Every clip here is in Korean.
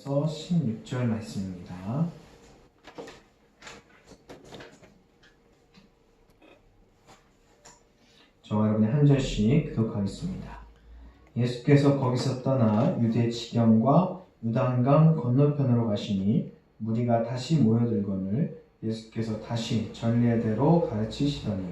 14절에서 16절 말씀입니다. 저와 여러분이 한 절씩 교독하겠습니다. 예수께서 거기서 떠나 유대 지경과 요단강 건너편으로 가시니 무리가 다시 모여들거늘 예수께서 다시 전례대로 가르치시더니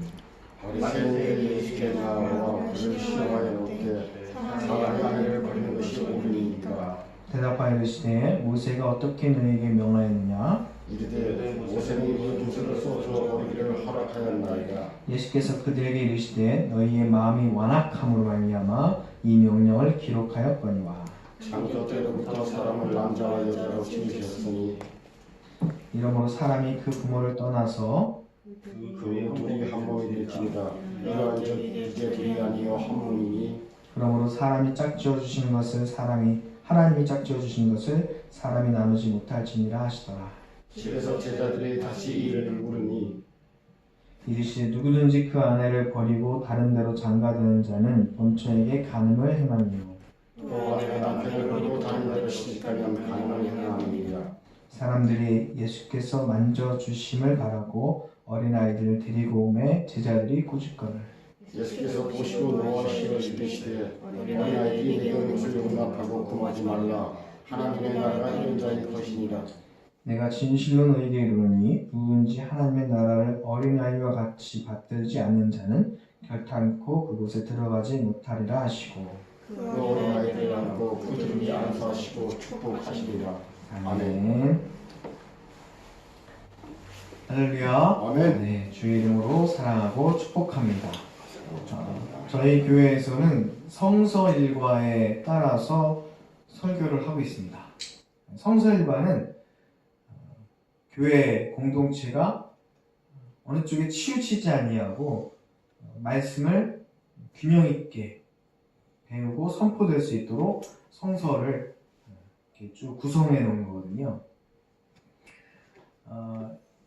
바리새인들이 예수께 나와 그를 시험하여 묻되 사람의 아내를 버리는 것이 옳으니까 대답하여 이르시되 모세가 어떻게 너희에게 명하였느냐? 이르되 모세는 이웃을 쏘주어 버리기를 허락하였나이다. 예수께서 그들에게 이르시되 너희의 마음이 완악함으로 말미암아 이 명령을 기록하였거니와 창조 때로부터 사람을 남자와 여자로 지으셨으니 이러므로 사람이 그 부모를 떠나서 그 둘이 한 몸이 될지니라. 이러한즉 이제 둘이 아니요 한 몸이니 그러므로 사람이 짝지어 주시는 것을 하나님이 짝지어 주신 것을 사람이 나누지 못할지니라 하시더라. 집에서 제자들이 다시 이를 물으니 이르시되 누구든지 그 아내를 버리고 다른 데로 장가드는 자는 본처에게 간음을 행하며 또 아내가 남편을 버리고 다른 데로 시집가면 간음을 행함이니라. 사람들이 예수께서 만져주심을 바라고 어린아이들을 데리고 오매 제자들이 꾸짖거늘 예수께서 보시고 노하시어 이르시되 어린아이들이 내게 것을 용납하고 금하지 말라. 하나님의 나라가 이런 자의 것이니라. 내가 진실로 너희에게 이르노니 누구든지 하나님의 나라를 어린아이와 같이 받들지 않는 자는 결탄코 그곳에 들어가지 못하리라 하시고 그 어린아이들을 안고 그들을 안수하시고 축복하시리라. 아멘. 할렐루야. 아멘. 네, 주의 이름으로 사랑하고 축복합니다. 저희 교회에서는 성서 일과에 따라서 설교를 하고 있습니다. 성서 일과는 교회 공동체가 어느 쪽에 치우치지 아니하고 말씀을 균형 있게 배우고 선포될 수 있도록 성서를 이렇게 쭉 구성해 놓은 거거든요.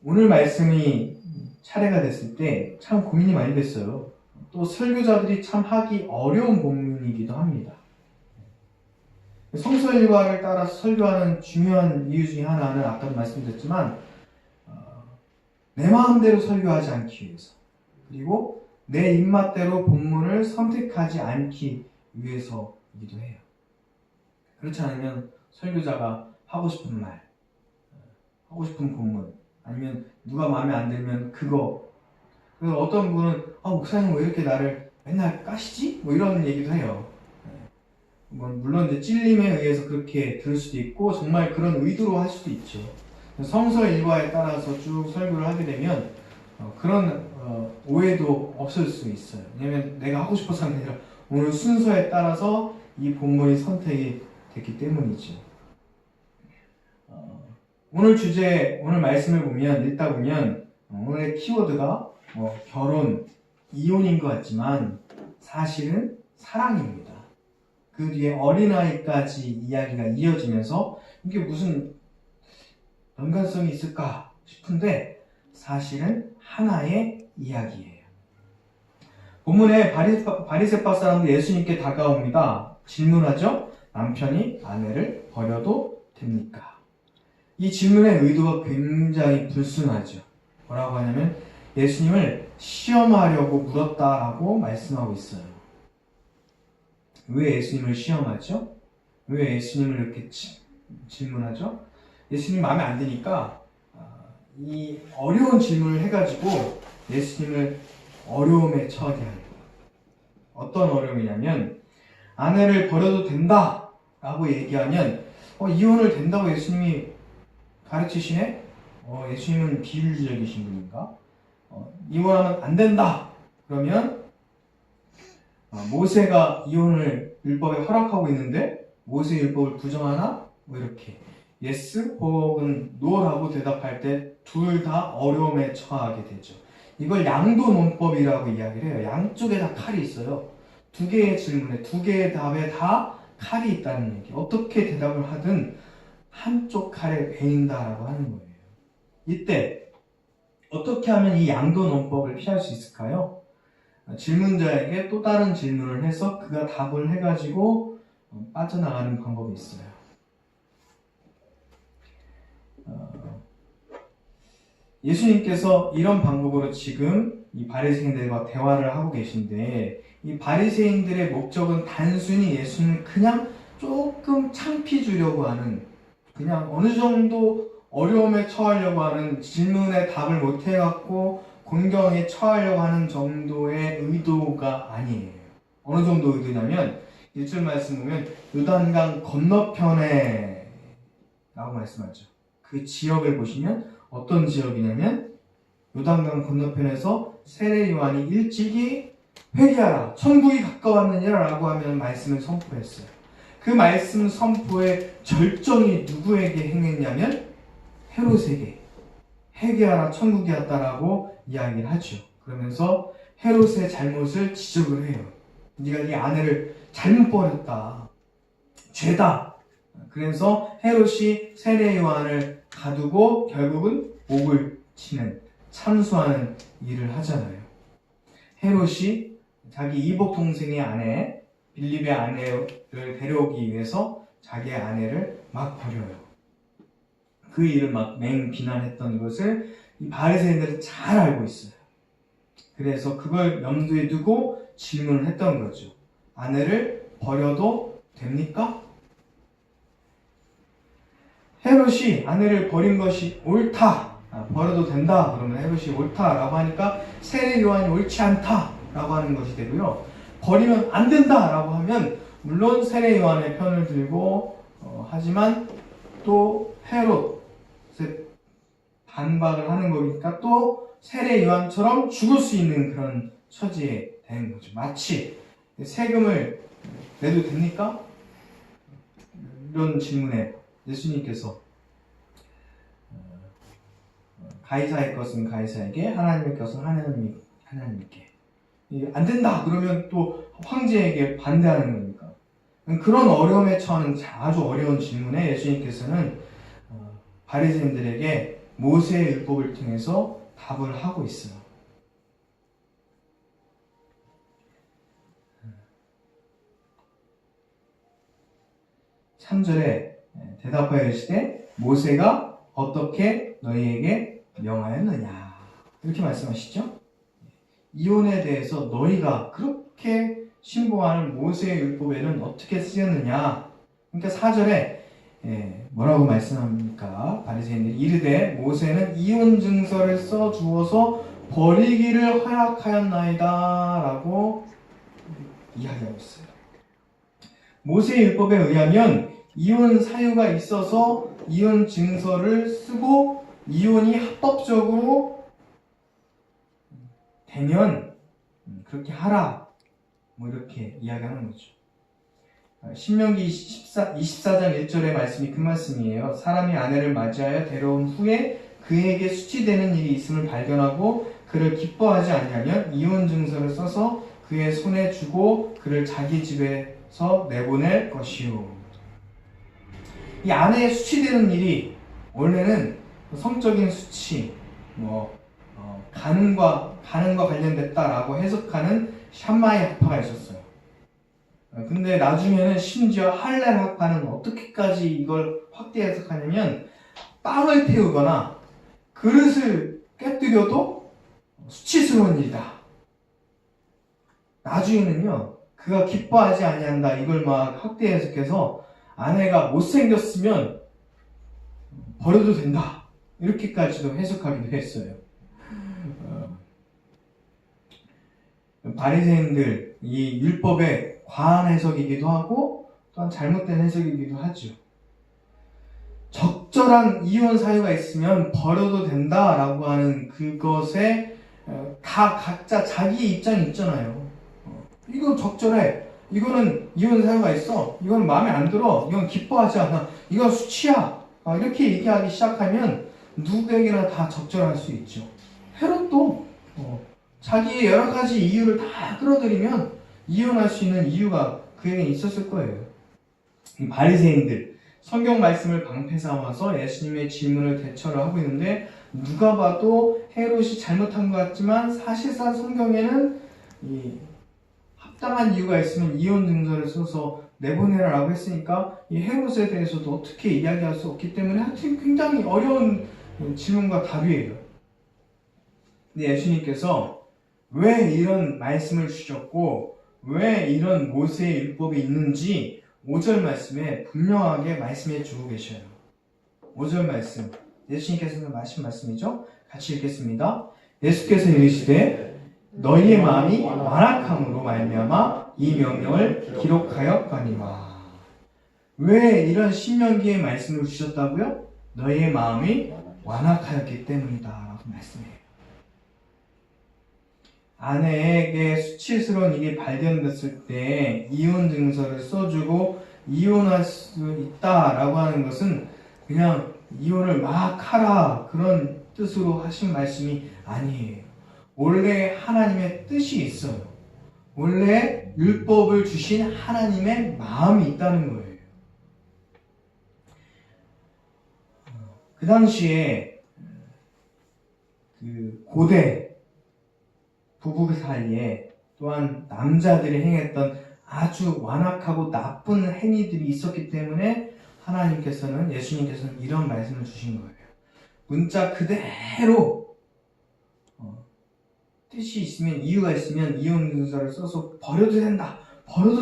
오늘 말씀이 차례가 됐을 때 참 고민이 많이 됐어요. 또 설교자들이 참 하기 어려운 본문이기도 합니다. 성서 일과를 따라서 설교하는 중요한 이유 중에 하나는 아까도 말씀드렸지만 내 마음대로 설교하지 않기 위해서, 그리고 내 입맛대로 본문을 선택하지 않기 위해서이기도 해요. 그렇지 않으면 설교자가 하고 싶은 말, 하고 싶은 본문, 아니면 누가 마음에 안 들면 그거. 그래서 어떤 분은 목사님 왜 이렇게 나를 맨날 까시지? 뭐 이런 얘기도 해요. 물론 이제 찔림에 의해서 그렇게 들을 수도 있고 정말 그런 의도로 할 수도 있죠. 성서 일과에 따라서 쭉 설교를 하게 되면 그런 오해도 없을 수 있어요. 왜냐면 내가 하고 싶어서 하는 게 아니라 오늘 순서에 따라서 이 본문이 선택이 됐기 때문이죠. 오늘 주제, 오늘 말씀을 읽다 보면 오늘의 키워드가 결혼, 이혼인 것 같지만 사실은 사랑입니다. 그 뒤에 어린아이까지 이야기가 이어지면서 이게 무슨 연관성이 있을까 싶은데 사실은 하나의 이야기예요. 본문에 바리새파 사람들이 예수님께 다가옵니다. 질문하죠. 남편이 아내를 버려도 됩니까? 이 질문의 의도가 굉장히 불순하죠. 뭐라고 하냐면 예수님을 시험하려고 물었다라고 말씀하고 있어요. 왜 예수님을 시험하죠? 왜 예수님을 이렇게 질문하죠? 예수님 마음에 안 드니까 이 어려운 질문을 해가지고 예수님을 어려움에 처하게 하는 거예요. 어떤 어려움이냐면 아내를 버려도 된다 라고 얘기하면 이혼을 된다고 예수님이 가르치시네? 예수님은 비윤리적이신 분인가? 이혼하면 안 된다 그러면 모세가 이혼을 율법에 허락하고 있는데 모세 율법을 부정하나? 뭐 이렇게 yes 혹은 no라고 대답할 때 둘 다 어려움에 처하게 되죠. 이걸 양도 논법이라고 이야기를 해요. 양쪽에 다 칼이 있어요. 두 개의 질문에, 두 개의 답에 다 칼이 있다는 얘기. 어떻게 대답을 하든 한쪽 칼에 베인다라고 하는 거예요. 이때 어떻게 하면 이 양도 논법을 피할 수 있을까요? 질문자에게 또 다른 질문을 해서 그가 답을 해가지고 빠져나가는 방법이 있어요. 예수님께서 이런 방법으로 지금 이 바리새인들과 대화를 하고 계신데, 이 바리새인들의 목적은 단순히 예수님을 그냥 조금 창피 주려고 하는, 그냥 어느 정도 어려움에 처하려고 하는, 질문에 답을 못 해갖고 곤경에 처하려고 하는 정도의 의도가 아니에요. 어느 정도 의도냐면 1절 말씀 보면 요단강 건너편에 라고 말씀하죠. 그 지역을 보시면 어떤 지역이냐면 요단강 건너편에서 세례 요한이 일찍이 회개하라, 천국이 가까웠느니라 라고 하면 말씀을 선포했어요. 그 말씀 선포의 절정이 누구에게 행했냐면 헤롯에게 회개하라, 천국이 왔다라고 이야기를 하죠. 그러면서 헤롯의 잘못을 지적을 해요. 네가 네 아내를 잘못 버렸다, 죄다. 그래서 헤롯이 세례 요한을 가두고 결국은 옥을 치는, 참수하는 일을 하잖아요. 헤롯이 자기 이복 동생의 아내 빌립의 아내를 데려오기 위해서 자기의 아내를 막 버려요. 그 일을 막 맹비난했던 것을 이 바리새인들은 잘 알고 있어요. 그래서 그걸 염두에 두고 질문을 했던 거죠. 아내를 버려도 됩니까? 헤롯이 아내를 버린 것이 옳다, 버려도 된다 그러면 헤롯이 옳다라고 하니까 세례 요한이 옳지 않다라고 하는 것이 되고요. 버리면 안 된다라고 하면 물론 세례 요한의 편을 들고 하지만 또 헤롯의 반박을 하는 거니까 또 세례 요한처럼 죽을 수 있는 그런 처지에 되는 거죠. 마치 세금을 내도 됩니까? 이런 질문에 예수님께서 가이사의 것은 가이사에게, 하나님의 것은 하나님께. 안 된다 그러면 또 황제에게 반대하는 거니까. 그런 어려움에 처하는 아주 어려운 질문에 예수님께서는 바리새인들에게 모세의 율법을 통해서 답을 하고 있어요. 3절에 대답하여 이르시되 모세가 어떻게 너희에게 명하였느냐, 이렇게 말씀하시죠. 이혼에 대해서 너희가 그렇게 신봉하는 모세의 율법에는 어떻게 쓰였느냐. 그러니까 4절에 뭐라고 말씀합니까? 바리새인들이 이르되 모세는 이혼 증서를 써 주어서 버리기를 허락하였나이다 라고 이야기하고 있어요. 모세의 율법에 의하면 이혼 사유가 있어서 이혼 증서를 쓰고 이혼이 합법적으로 되면 그렇게 하라, 뭐 이렇게 이야기하는 거죠. 신명기 24장 1절의 말씀이 그 말씀이에요. 사람이 아내를 맞이하여 데려온 후에 그에게 수치되는 일이 있음을 발견하고 그를 기뻐하지 않냐면 이혼 증서를 써서 그의 손에 주고 그를 자기 집에서 내보낼 것이요. 이 아내의 수치되는 일이 원래는 성적인 수치, 가는과 관련됐다라고 해석하는 샴마의 학파가 있었어요. 근데 나중에는 심지어 할렐 학파는 어떻게까지 이걸 확대 해석하냐면 빵을 태우거나 그릇을 깨뜨려도 수치스러운 일이다. 나중에는요, 그가 기뻐하지 아니한다, 이걸 막 확대 해석해서 아내가 못생겼으면 버려도 된다, 이렇게까지도 해석하기도 했어요. 바리새인들 이 율법의 과한 해석이기도 하고 또한 잘못된 해석이기도 하죠. 적절한 이혼 사유가 있으면 버려도 된다라고 하는 그것에 다 각자 자기 입장이 있잖아요. 이거 적절해, 이거는 이혼 사유가 있어, 이건 마음에 안 들어, 이건 기뻐하지 않아, 이건 수치야, 이렇게 얘기하기 시작하면 누구에게나 다 적절할 수 있죠. 헤롯도 자기의 여러 가지 이유를 다 끌어들이면 이혼할 수 있는 이유가 그에게 있었을 거예요. 이 바리새인들 성경 말씀을 방패 삼아서 예수님의 질문을 대처를 하고 있는데 누가 봐도 헤롯이 잘못한 것 같지만 사실상 성경에는 이 합당한 이유가 있으면 이혼 증서를 써서 내보내라라고 했으니까 이 헤롯에 대해서도 어떻게 이야기할 수 없기 때문에 하여튼 굉장히 어려운 질문과 답이에요. 근데 예수님께서 왜 이런 말씀을 주셨고 왜 이런 모세의 율법이 있는지 5절 말씀에 분명하게 말씀해 주고 계셔요. 5절 말씀 예수님께서는 하신 말씀이죠. 같이 읽겠습니다. 예수께서 이르시되 너희의 마음이 완악함으로 말미암아 이 명령을 기록하였거니와. 왜 이런 신명기의 말씀을 주셨다고요? 너희의 마음이 완악하였기 때문이다 라고 말씀해요. 아내에게 수치스러운 일이 발견됐을 때 이혼 증서를 써주고 이혼할 수 있다라고 하는 것은 그냥 이혼을 막 하라 그런 뜻으로 하신 말씀이 아니에요. 원래 하나님의 뜻이 있어요. 원래 율법을 주신 하나님의 마음이 있다는 거예요. 그 당시에 그 고대 부부 사이에 또한 남자들이 행했던 아주 완악하고 나쁜 행위들이 있었기 때문에 하나님께서는 예수님께서는 이런 말씀을 주신 거예요. 문자 그대로 뜻이 있으면 이유가 있으면 이혼 증서를 써서 버려도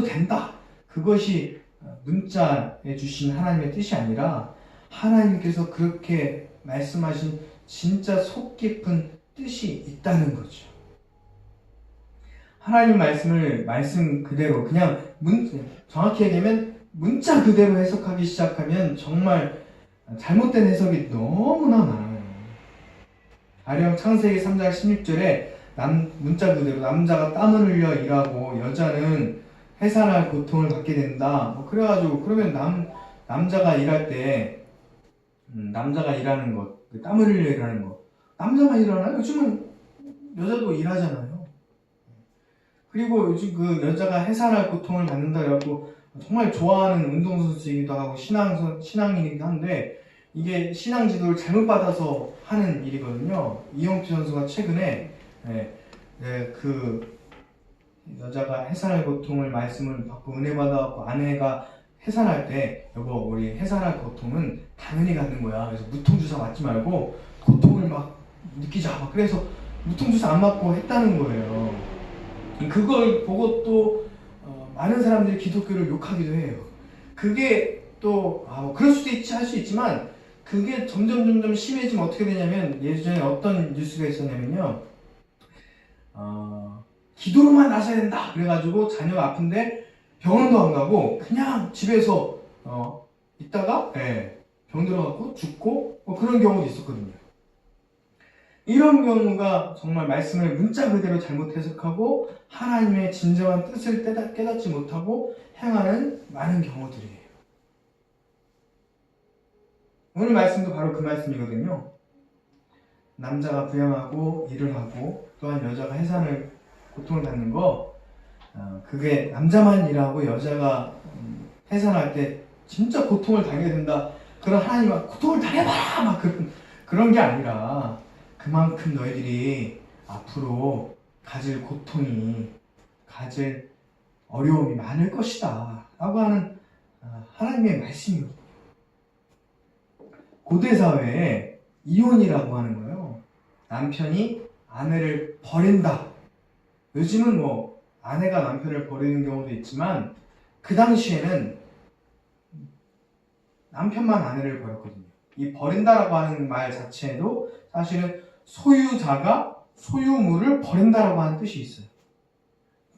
된다. 그것이 문자에 주신 하나님의 뜻이 아니라 하나님께서 그렇게 말씀하신 진짜 속 깊은 뜻이 있다는 거죠. 하나님 말씀을 말씀 그대로 그냥 정확히 얘기하면 문자 그대로 해석하기 시작하면 정말 잘못된 해석이 너무나 많아요. 가령 창세기 3장 16절에 문자 그대로 남자가 땀을 흘려 일하고 여자는 해산할 고통을 받게 된다. 그래가지고 그러면 남자가 일할 때 남자가 일하는 것, 땀을 흘려 일하는 것, 남자만 일하나요? 요즘은 여자도 일하잖아요. 그리고 요즘 그 여자가 해산할 고통을 받는다 그래갖고 정말 좋아하는 운동선수이기도 하고 신앙인이기도 한데 이게 신앙 지도를 잘못 받아서 하는 일이거든요. 이용표 선수가 최근에 그 여자가 해산할 고통을 말씀을 받고 은혜 받아갖고 아내가 해산할 때 여보 우리 해산할 고통은 당연히 갖는 거야. 그래서 무통주사 맞지 말고 고통을 막 느끼자. 그래서 무통주사 안 맞고 했다는 거예요. 그걸 보고 또 많은 사람들이 기독교를 욕하기도 해요. 그게 또 그럴 수도 있지 할 수 있지만 그게 점점 심해지면 어떻게 되냐면 예전에 어떤 뉴스가 있었냐면요. 기도로만 나서야 된다. 그래가지고 자녀가 아픈데 병원도 안 가고 그냥 집에서 있다가 병 들어갖고 죽고 그런 경우도 있었거든요. 이런 경우가 정말 말씀을 문자 그대로 잘못 해석하고 하나님의 진정한 뜻을 깨닫지 못하고 행하는 많은 경우들이에요. 오늘 말씀도 바로 그 말씀이거든요. 남자가 부양하고 일을 하고 또한 여자가 해산을 고통을 받는 거 그게 남자만 일하고 여자가 해산할 때 진짜 고통을 당하게 된다. 그런 하나님 막 고통을 당해봐라 막 그런 게 아니라 그만큼 너희들이 앞으로 가질 고통이 가질 어려움이 많을 것이다 라고 하는 하나님의 말씀이거든요. 고대 사회에 이혼이라고 하는 거예요. 남편이 아내를 버린다. 요즘은 아내가 남편을 버리는 경우도 있지만 그 당시에는 남편만 아내를 버렸거든요. 이 버린다라고 하는 말 자체에도 사실은 소유자가 소유물을 버린다라고 하는 뜻이 있어요.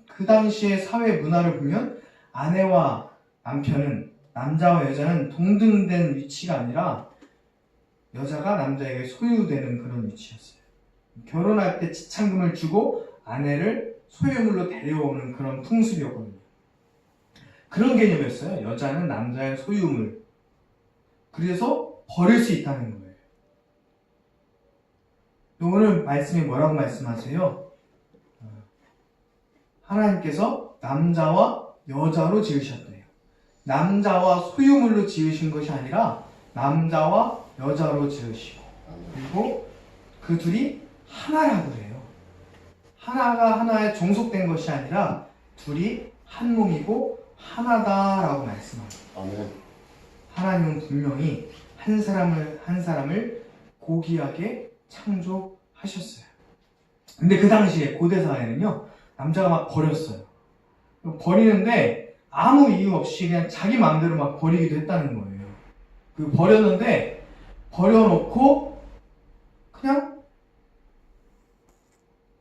그 당시의 사회 문화를 보면 아내와 남편은 남자와 여자는 동등된 위치가 아니라 여자가 남자에게 소유되는 그런 위치였어요. 결혼할 때 지참금을 주고 아내를 소유물로 데려오는 그런 풍습이었거든요. 그런 개념이었어요. 여자는 남자의 소유물. 그래서 버릴 수 있다는 거예요. 오늘 말씀이 뭐라고 말씀하세요? 하나님께서 남자와 여자로 지으셨대요. 남자와 소유물로 지으신 것이 아니라 남자와 여자로 지으시고 그리고 그 둘이 하나라고 해요. 하나가 하나에 종속된 것이 아니라 둘이 한 몸이고 하나다라고 말씀합니다. 아멘. 하나님은 분명히 한 사람을 고귀하게 창조하셨어요. 근데 그 당시에 고대 사회는요, 남자가 막 버렸어요. 버리는데 아무 이유 없이 그냥 자기 마음대로 막 버리기도 했다는 거예요. 그 버렸는데 버려놓고 그냥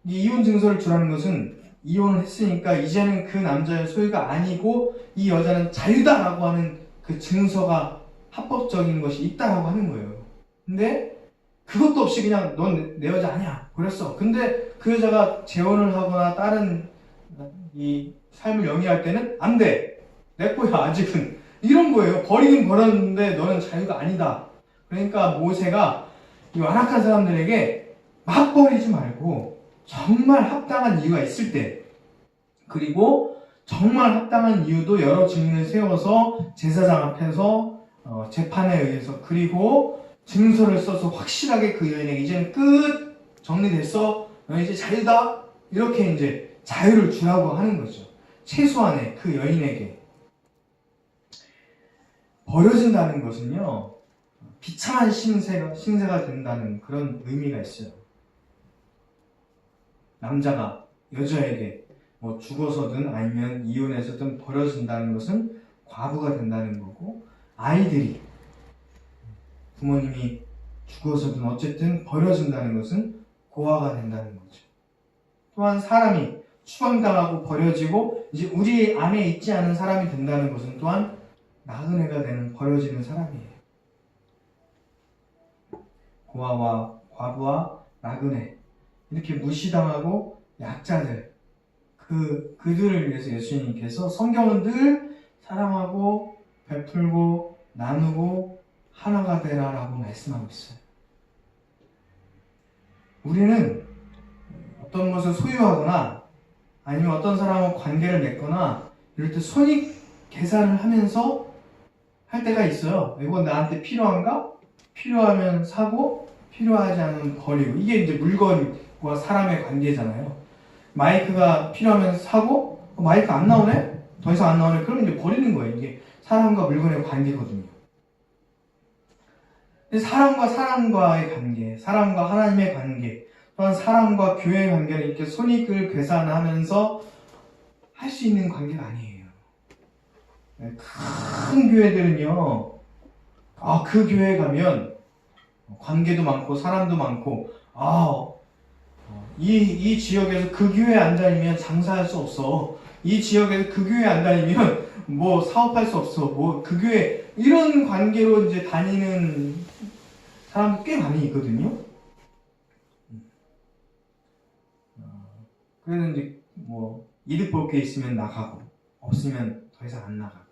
이 이혼 증서를 주라는 것은 이혼을 했으니까 이제는 그 남자의 소유가 아니고 이 여자는 자유다라고 하는 그 증서가 합법적인 것이 있다라고 하는 거예요. 근데 그것도 없이 그냥 넌 내 여자 아니야 그랬어. 근데 그 여자가 재혼을 하거나 다른 이 삶을 영위할 때는 안 돼. 내 거야 아직은. 이런 거예요. 버리긴 버렸는데 너는 자유가 아니다. 그러니까 모세가 이 완악한 사람들에게 막 버리지 말고 정말 합당한 이유가 있을 때, 그리고 정말 합당한 이유도 여러 증인을 세워서 제사장 앞에서 재판에 의해서, 그리고 증서를 써서 확실하게 그 여인에게 이제는 끝 정리됐어, 너 이제 자유다, 이렇게 이제 자유를 주라고 하는 거죠. 최소한의 그 여인에게. 버려진다는 것은요, 비참한 신세가 된다는 그런 의미가 있어요. 남자가 여자에게 뭐 죽어서든 아니면 이혼해서든 버려진다는 것은 과부가 된다는 거고, 아이들이 부모님이 죽어서든 어쨌든 버려진다는 것은 고아가 된다는 거죠. 또한 사람이 추방당하고 버려지고 이제 우리 안에 있지 않은 사람이 된다는 것은 또한 나그네가 되는, 버려지는 사람이에요. 고아와 과부와 나그네, 이렇게 무시당하고 약자들, 그들을 위해서 예수님께서 성경은 늘 사랑하고 베풀고 나누고 하나가 되라라고 말씀하고 있어요. 우리는 어떤 것을 소유하거나 아니면 어떤 사람과 관계를 맺거나 이럴 때 손익 계산을 하면서 할 때가 있어요. 이건 나한테 필요한가? 필요하면 사고 필요하지 않으면 버리고. 이게 이제 물건과 사람의 관계잖아요. 마이크가 필요하면 사고 마이크 안 나오네? 더 이상 안 나오네? 그러면 이제 버리는 거예요. 이게 사람과 물건의 관계거든요. 근데 사람과 사람과의 관계, 사람과 하나님의 관계, 또한 사람과 교회의 관계를 이렇게 손익을 계산하면서 할 수 있는 관계가 아니에요. 큰 교회들은요, 그 교회에 가면 관계도 많고 사람도 많고, 이 지역에서 그 교회에 안 다니면 장사할 수 없어. 이 지역에서 그 교회에 안 다니면 뭐 사업할 수 없어. 뭐 그 교회, 이런 관계로 이제 다니는 사람도 꽤 많이 있거든요. 그래서 이제 뭐 이득 볼 게 있으면 나가고 없으면 더 이상 안 나가고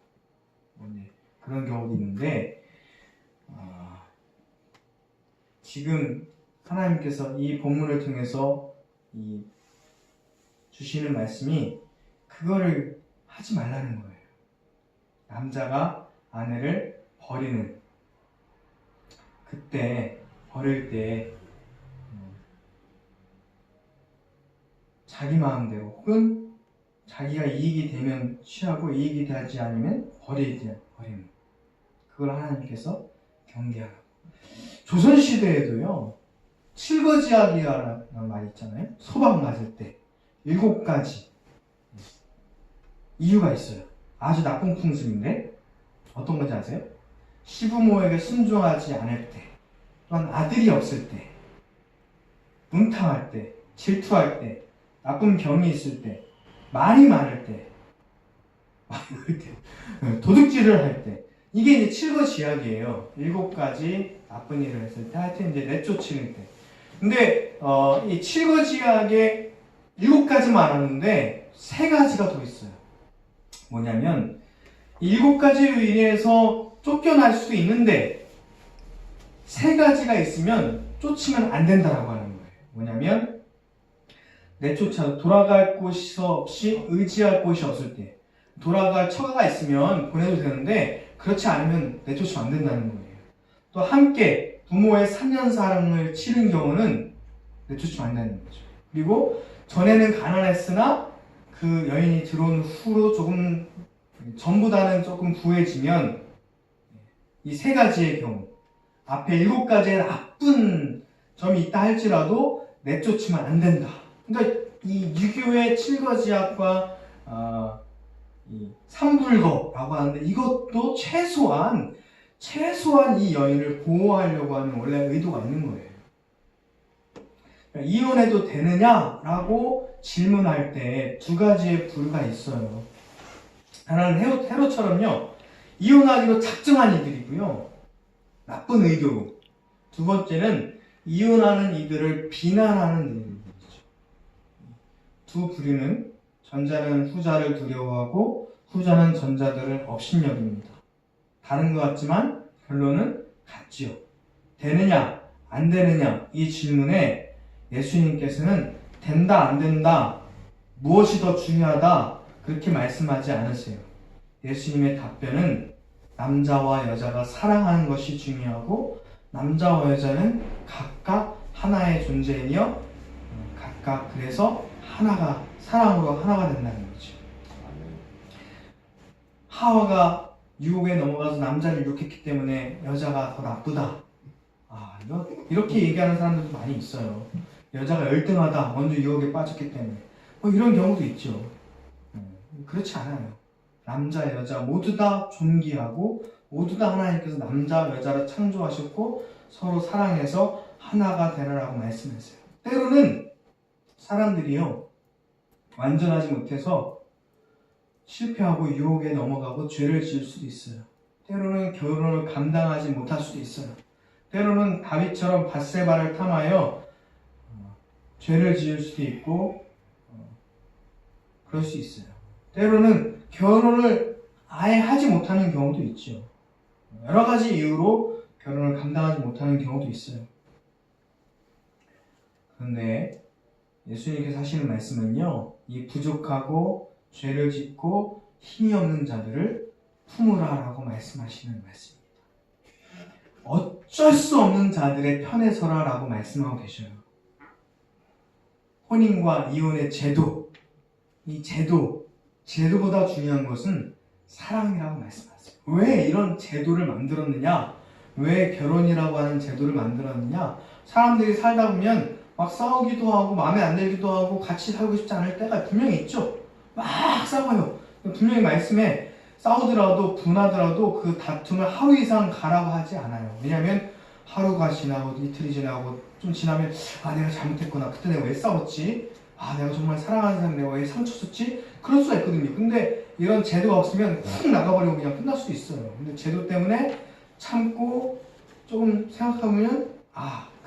이제 그런 경우도 있는데, 지금 하나님께서 이 본문을 통해서 주시는 말씀이 그거를 하지 말라는 거예요. 남자가 아내를 버리는 그때, 버릴 때 자기 마음대로 혹은 자기가 이익이 되면 취하고 이익이 되지 않으면 버리는, 그걸 하나님께서 경계하라고. 조선시대에도요, 칠거지약이라는 말 있잖아요. 소방 맞을 때 7가지 이유가 있어요. 아주 나쁜 풍습인데 어떤 건지 아세요? 시부모에게 순종하지 않을 때, 또한 아들이 없을 때, 음탕할 때, 질투할 때, 나쁜 병이 있을 때, 말이 많을 때, 도둑질을 할 때, 이게 이제 칠거지약이에요. 7가지 나쁜 일을 했을 때, 하여튼 이제 내쫓을 때. 근데 이 칠거지약에 7가지 말하는데 3가지가 더 있어요. 뭐냐면 7가지로 인해서 쫓겨날 수도 있는데 3가지가 있으면 쫓으면 안 된다라고 하는 거예요. 뭐냐면 내쫓아 돌아갈 곳이 없이 의지할 곳이 없을 때, 돌아갈 처가가 있으면 보내도 되는데 그렇지 않으면 내쫓으면 안 된다는 거예요. 또 함께 부모의 3년 사랑을 치른 경우는 내쫓으면 안 된다는 거죠. 그리고 전에는 가난했으나 그 여인이 들어온 후로 조금, 전보다는 조금 부해지면, 이 3가지의 경우, 앞에 7가지의 나쁜 점이 있다 할지라도 내쫓으면 안 된다. 그러니까 이 유교의 칠거지약과 이 삼불거라고 하는데 이것도 최소한 이 여인을 보호하려고 하는 원래 의도가 있는 거예요. 그러니까 이혼해도 되느냐라고 질문할 때 두 가지의 부류가 있어요. 하나는 헤롯처럼요, 이혼하기로 작정한 이들이고요, 나쁜 의도로. 두 번째는 이혼하는 이들을 비난하는 이들이죠. 두 부류는 전자는 후자를 두려워하고 후자는 전자들을 업신여깁니다. 다른 것 같지만 결론은 같지요. 되느냐 안 되느냐 이 질문에 예수님께서는 된다 안 된다 무엇이 더 중요하다 그렇게 말씀하지 않으세요. 예수님의 답변은 남자와 여자가 사랑하는 것이 중요하고 남자와 여자는 각각 하나의 존재이며 각각 그래서 하나가 사랑으로 하나가 된다는 거죠. 하와가 유혹에 넘어가서 남자를 유혹했기 때문에 여자가 더 나쁘다. 이렇게 얘기하는 사람들도 많이 있어요. 여자가 열등하다. 먼저 유혹에 빠졌기 때문에. 이런 경우도 있죠. 그렇지 않아요. 남자, 여자 모두 다 존귀하고 모두 다 하나님께서 남자, 여자를 창조하셨고 서로 사랑해서 하나가 되라라고 말씀하세요. 때로는 사람들이요, 완전하지 못해서 실패하고 유혹에 넘어가고 죄를 지을 수도 있어요. 때로는 결혼을 감당하지 못할 수도 있어요. 때로는 다윗처럼 밧세바를 탐하여 죄를 지을 수도 있고 그럴 수 있어요. 때로는 결혼을 아예 하지 못하는 경우도 있죠. 여러 가지 이유로 결혼을 감당하지 못하는 경우도 있어요. 그런데 예수님께서 하시는 말씀은요, 이 부족하고 죄를 짓고 힘이 없는 자들을 품으라라고 말씀하시는 말씀입니다. 어쩔 수 없는 자들의 편에 서라라고 말씀하고 계셔요. 혼인과 이혼의 제도, 이 제도보다 중요한 것은 사랑이라고 말씀하세요. 왜 이런 제도를 만들었느냐? 왜 결혼이라고 하는 제도를 만들었느냐? 사람들이 살다 보면 막 싸우기도 하고 마음에 안 들기도 하고 같이 살고 싶지 않을 때가 분명히 있죠. 막 싸워요. 분명히 말씀에 싸우더라도 분하더라도 그 다툼을 하루 이상 가라고 하지 않아요. 왜냐하면 하루가 지나고 이틀이 지나고 좀 지나면 내가 잘못했구나. 그때 내가 왜 싸웠지? 내가 정말 사랑하는 사람 내가 왜 상처 줬지? 그럴 수가 있거든요. 근데 이런 제도가 없으면 훅 나가버리고 그냥 끝날 수도 있어요. 근데 제도 때문에 참고 조금 생각해보면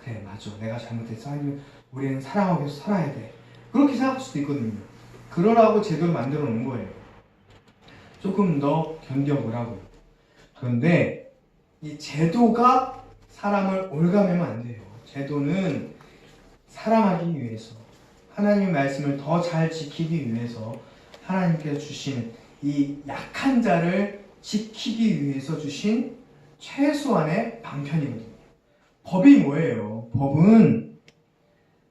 그래 맞아 내가 잘못했어. 아니면 우리는 사랑하고 계속 살아야 돼. 그렇게 생각할 수도 있거든요. 그러라고 제도를 만들어 놓은 거예요. 조금 더 견뎌보라고. 그런데 이 제도가 사람을 올가매면 안 돼요. 제도는 사랑하기 위해서, 하나님의 말씀을 더 잘 지키기 위해서, 하나님께서 주신 이 약한 자를 지키기 위해서 주신 최소한의 방편이거든요. 법이 뭐예요? 법은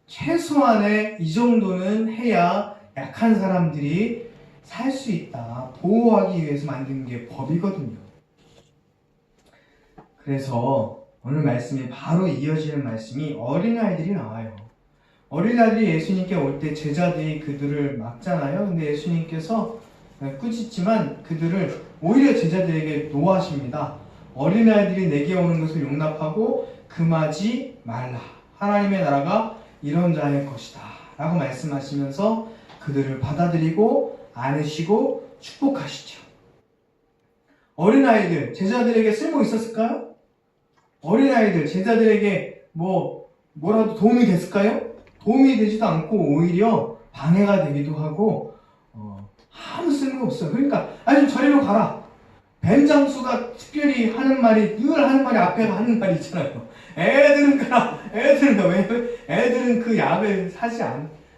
최소한의 이 정도는 해야 약한 사람들이 살 수 있다. 보호하기 위해서 만든 게 법이거든요. 그래서 오늘 말씀이 바로 이어지는 말씀이 어린아이들이 나와요. 어린아이들이 예수님께 올 때 제자들이 그들을 막잖아요. 근데 예수님께서 꾸짖지만 그들을 오히려 제자들에게 노하십니다. 어린아이들이 내게 오는 것을 용납하고 금하지 말라. 하나님의 나라가 이런 자의 것이다. 라고 말씀하시면서 그들을 받아들이고 안으시고 축복하시죠. 어린아이들, 제자들에게 쓸모 있었을까요? 어린아이들, 제자들에게 뭐라도 도움이 됐을까요? 도움이 되지도 않고 오히려 방해가 되기도 하고 아무 쓸모가 없어요. 그러니까 좀 저리로 가라. 뱀장수가 특별히 하는 말이 늘 하는 말이 앞에 하는 말이 있잖아요. 애들은 가라. 애들은 가. 왜? 애들은 그 약을 사지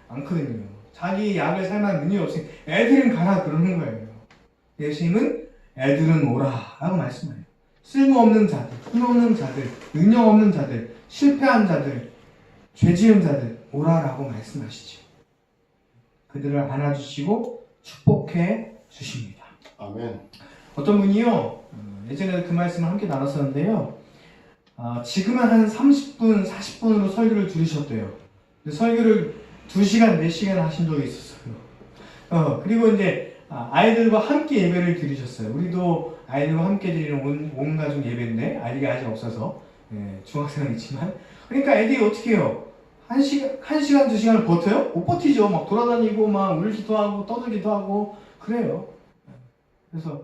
않거든요. 자기 약을 살 만한 능력이 없으니 애들은 가라 그러는 거예요. 예수님은 애들은 오라 라고 말씀해요. 쓸모없는 자들, 힘없는 자들, 능력 없는 자들, 실패한 자들, 죄 지은 자들 오라라고 말씀하시죠. 그들을 안아주시고 축복해 주십니다. 아멘. 어떤 분이요, 예전에 그 말씀을 함께 나눴었는데요, 지금은 한 30분, 40분으로 설교를 들으셨대요. 근데 설교를 2시간, 4시간 하신 적이 있었어요. 그리고 이제 아이들과 함께 예배를 드리셨어요. 우리도 아이들과 함께 드리는 온 가족 예배인데 아이가 아직 없어서 중학생은 있지만, 그러니까 애들이 어떻게 해요? 1시간, 2시간을 버텨요? 못 버티죠. 막 돌아다니고 막 울기도 하고 떠들기도 하고 그래요. 그래서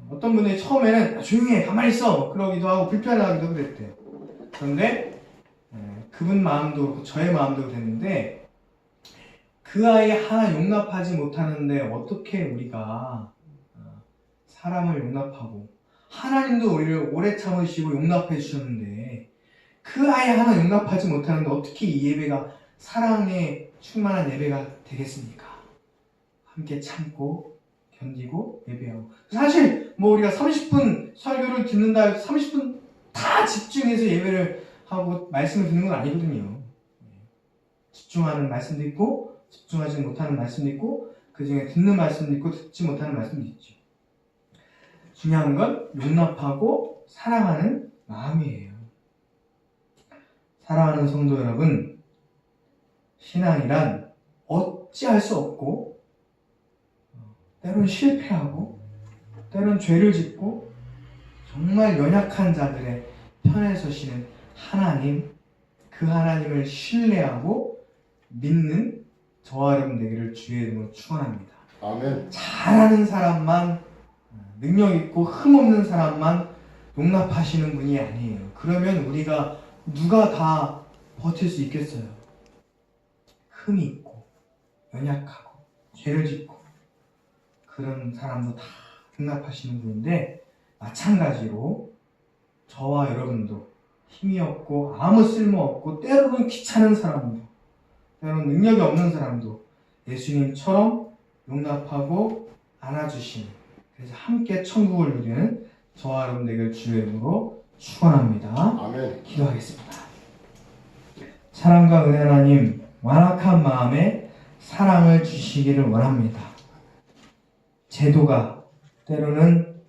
어떤 분들이 처음에는 조용히 해, 가만히 있어 그러기도 하고 불편하기도 그랬대요. 그런데 그분 마음도 그렇고 저의 마음도 그랬는데, 그 아이 하나 용납하지 못하는데 어떻게 우리가 사람을 용납하고, 하나님도 우리를 오래 참으시고 용납해 주셨는데 그 아이 하나 용납하지 못하는데 어떻게 이 예배가 사랑에 충만한 예배가 되겠습니까? 함께 참고 견디고 예배하고. 사실 뭐 우리가 30분 설교를 듣는다 해도 30분 다 집중해서 예배를 하고 말씀을 듣는 건 아니거든요. 집중하는 말씀도 있고 집중하지 못하는 말씀도 있고, 그 중에 듣는 말씀도 있고 듣지 못하는 말씀도 있죠. 중요한 건 용납하고 사랑하는 마음이에요. 사랑하는 성도 여러분, 신앙이란 어찌할 수 없고 때론 실패하고 때론 죄를 짓고 정말 연약한 자들의 편에 서시는 하나님, 그 하나님을 신뢰하고 믿는 저와 여러분 되기를 주의 이름으로 축원합니다. 아멘. 잘하는 사람만, 능력 있고 흠 없는 사람만 용납하시는 분이 아니에요. 그러면 우리가 누가 다 버틸 수 있겠어요? 흠이 있고 연약하고 죄를 짓고 그런 사람도 다 용납하시는 분인데, 마찬가지로 저와 여러분도 힘이 없고 아무 쓸모 없고 때로는 귀찮은 사람도 때로는 능력이 없는 사람도 예수님처럼 용납하고 안아주시는, 그래서 함께 천국을 누리는 저와 여러분 되길 주의 이름으로 축원합니다. 아멘. 기도하겠습니다. 사랑과 은혜 하나님, 완악한 마음에 사랑을 주시기를 원합니다. 제도가, 때로는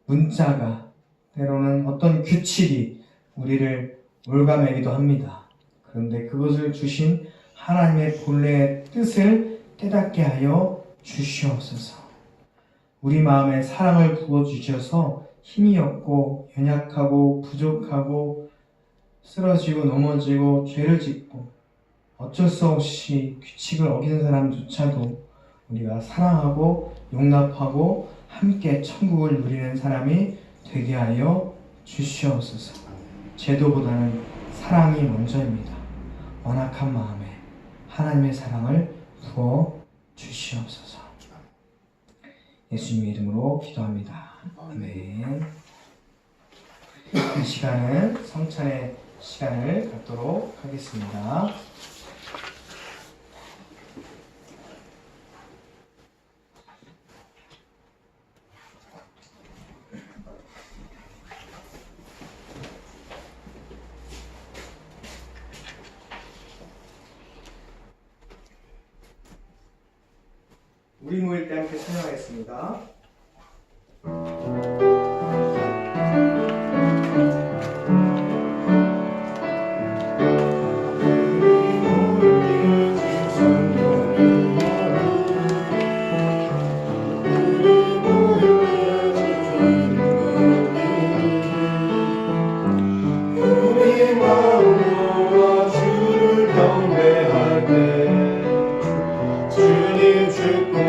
문자가, 때로는 어떤 규칙이 우리를 올가매기도 합니다. 그런데 그것을 주신 하나님의 본래의 뜻을 깨닫게 하여 주시옵소서. 우리 마음에 사랑을 부어주셔서 힘이 없고 연약하고 부족하고 쓰러지고 넘어지고 죄를 짓고 어쩔 수 없이 규칙을 어기는 사람조차도 우리가 사랑하고 용납하고 함께 천국을 누리는 사람이 되게 하여 주시옵소서. 제도보다는 사랑이 먼저입니다. 완악한 마음에 하나님의 사랑을 부어 주시옵소서. 예수님의 이름으로 기도합니다. 아멘. 이 시간은 성찬의 시간을 갖도록 하겠습니다. 우리 모일 때 함께 찬양하겠습니다. 주님 축복